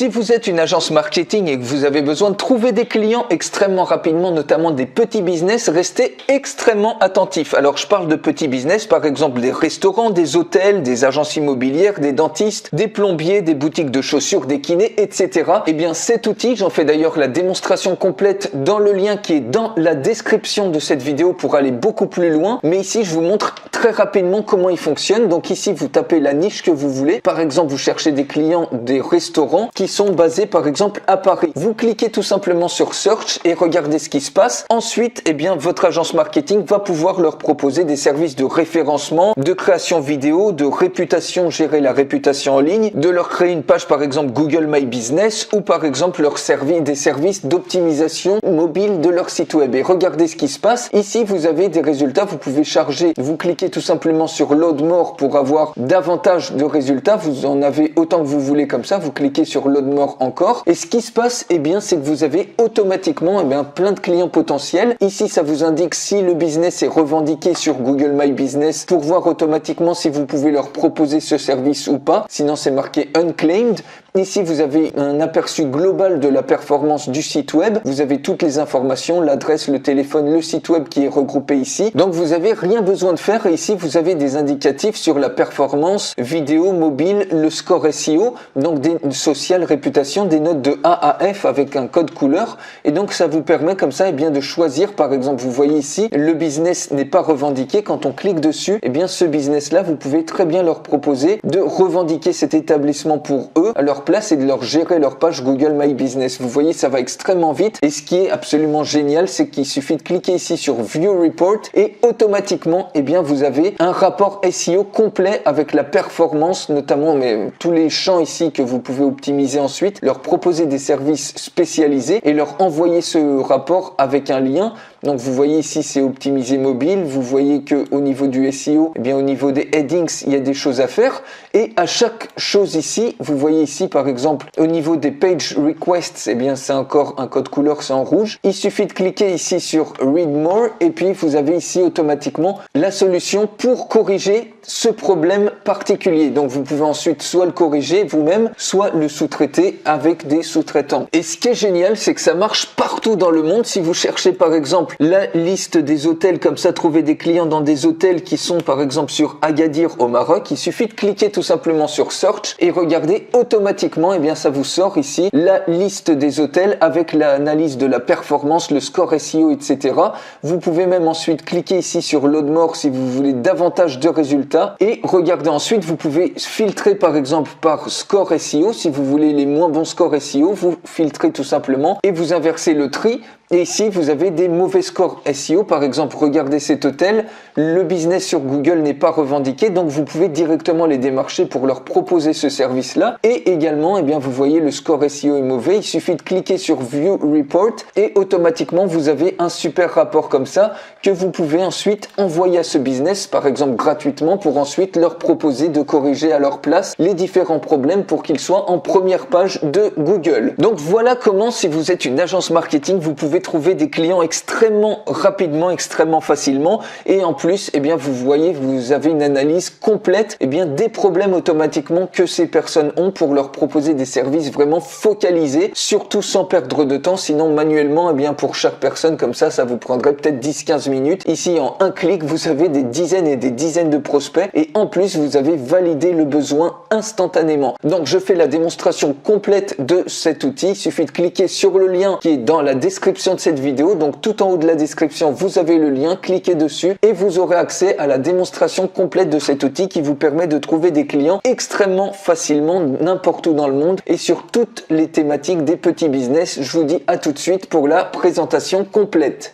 Si vous êtes une agence marketing et que vous avez besoin de trouver des clients extrêmement rapidement, notamment des petits business, restez extrêmement attentifs. Alors je parle de petits business, par exemple des restaurants, des hôtels, des agences immobilières, des dentistes, des plombiers, des boutiques de chaussures, des kinés, etc. Eh bien cet outil, j'en fais d'ailleurs la démonstration complète dans le lien qui est dans la description de cette vidéo pour aller beaucoup plus loin. Mais ici, je vous montre très rapidement comment il fonctionne. Donc ici, vous tapez la niche que vous voulez. Par exemple, vous cherchez des clients des restaurants qui sont basés par exemple à Paris. Vous cliquez tout simplement sur Search et regardez ce qui se passe. Ensuite, eh bien, votre agence marketing va pouvoir leur proposer des services de référencement, de création vidéo, de réputation, gérer la réputation en ligne, de leur créer une page par exemple Google My Business ou par exemple leur servir des services d'optimisation mobile de leur site web. Et regardez ce qui se passe. Ici, vous avez des résultats. Vous pouvez charger. Vous cliquez tout simplement sur Load More pour avoir davantage de résultats. Vous en avez autant que vous voulez comme ça. Vous cliquez sur Load More encore. Et ce qui se passe, eh bien, c'est que vous avez automatiquement, eh bien, plein de clients potentiels. Ici, ça vous indique si le business est revendiqué sur Google My Business pour voir automatiquement si vous pouvez leur proposer ce service ou pas. Sinon, c'est marqué Unclaimed. Ici, vous avez un aperçu global de la performance du site web. Vous avez toutes les informations, l'adresse, le téléphone, le site web qui est regroupé ici. Donc, vous n'avez rien besoin de faire. Et ici, vous avez des indicatifs sur la performance vidéo, mobile, le score SEO, donc des social, réputation, des notes de A à F avec un code couleur. Et donc, ça vous permet comme ça, eh bien, de choisir. Par exemple, vous voyez ici, le business n'est pas revendiqué. Quand on clique dessus, eh bien, ce business-là, vous pouvez très bien leur proposer de revendiquer cet établissement pour eux, à leur place et de leur gérer leur page Google My Business. Vous voyez, ça va extrêmement vite et ce qui est absolument génial, c'est qu'il suffit de cliquer ici sur View Report et automatiquement, eh bien, vous avez un rapport SEO complet avec la performance, notamment tous les champs ici que vous pouvez optimiser ensuite, leur proposer des services spécialisés et leur envoyer ce rapport avec un lien. Donc vous voyez ici, c'est optimisé mobile. Vous voyez que au niveau du SEO, eh bien au niveau des headings, il y a des choses à faire. Et à chaque chose ici, vous voyez ici par exemple au niveau des page requests, eh bien c'est encore un code couleur, c'est en rouge. Il suffit de cliquer ici sur Read More et puis vous avez ici automatiquement la solution pour corriger ce problème particulier. Donc vous pouvez ensuite soit le corriger vous-même, soit le sous-traiter avec des sous-traitants. Et ce qui est génial, c'est que ça marche partout dans le monde. Si vous cherchez par exemple la liste des hôtels, comme ça, trouver des clients dans des hôtels qui sont par exemple sur Agadir au Maroc, il suffit de cliquer tout simplement sur Search et regardez automatiquement, eh bien ça vous sort ici la liste des hôtels avec l'analyse de la performance, le score SEO, etc. Vous pouvez même ensuite cliquer ici sur Load More si vous voulez davantage de résultats et regardez ensuite, vous pouvez filtrer par exemple par score SEO. Si vous voulez les moins bons scores SEO, vous filtrez tout simplement et vous inversez le tri. Et ici, vous avez des mauvais scores SEO. Par exemple, regardez cet hôtel. Le business sur Google n'est pas revendiqué. Donc, vous pouvez directement les démarcher pour leur proposer ce service-là. Et également, eh bien, vous voyez le score SEO est mauvais. Il suffit de cliquer sur View Report et automatiquement, vous avez un super rapport comme ça que vous pouvez ensuite envoyer à ce business, par exemple, gratuitement pour ensuite leur proposer de corriger à leur place les différents problèmes pour qu'ils soient en première page de Google. Donc, voilà comment, si vous êtes une agence marketing, vous pouvez trouver des clients extrêmement rapidement, extrêmement facilement et en plus, eh bien, vous voyez, vous avez une analyse complète, eh bien, des problèmes automatiquement que ces personnes ont pour leur proposer des services vraiment focalisés, surtout sans perdre de temps, sinon manuellement, eh bien, pour chaque personne comme ça vous prendrait peut-être 10-15 minutes. Ici, en un clic, vous avez des dizaines et des dizaines de prospects et en plus, vous avez validé le besoin instantanément. Donc, je fais la démonstration complète de cet outil. Il suffit de cliquer sur le lien qui est dans la description de cette vidéo. Donc tout en haut de la description, vous avez le lien, cliquez dessus et vous aurez accès à la démonstration complète de cet outil qui vous permet de trouver des clients extrêmement facilement n'importe où dans le monde et sur toutes les thématiques des petits business. Je vous dis à tout de suite pour la présentation complète.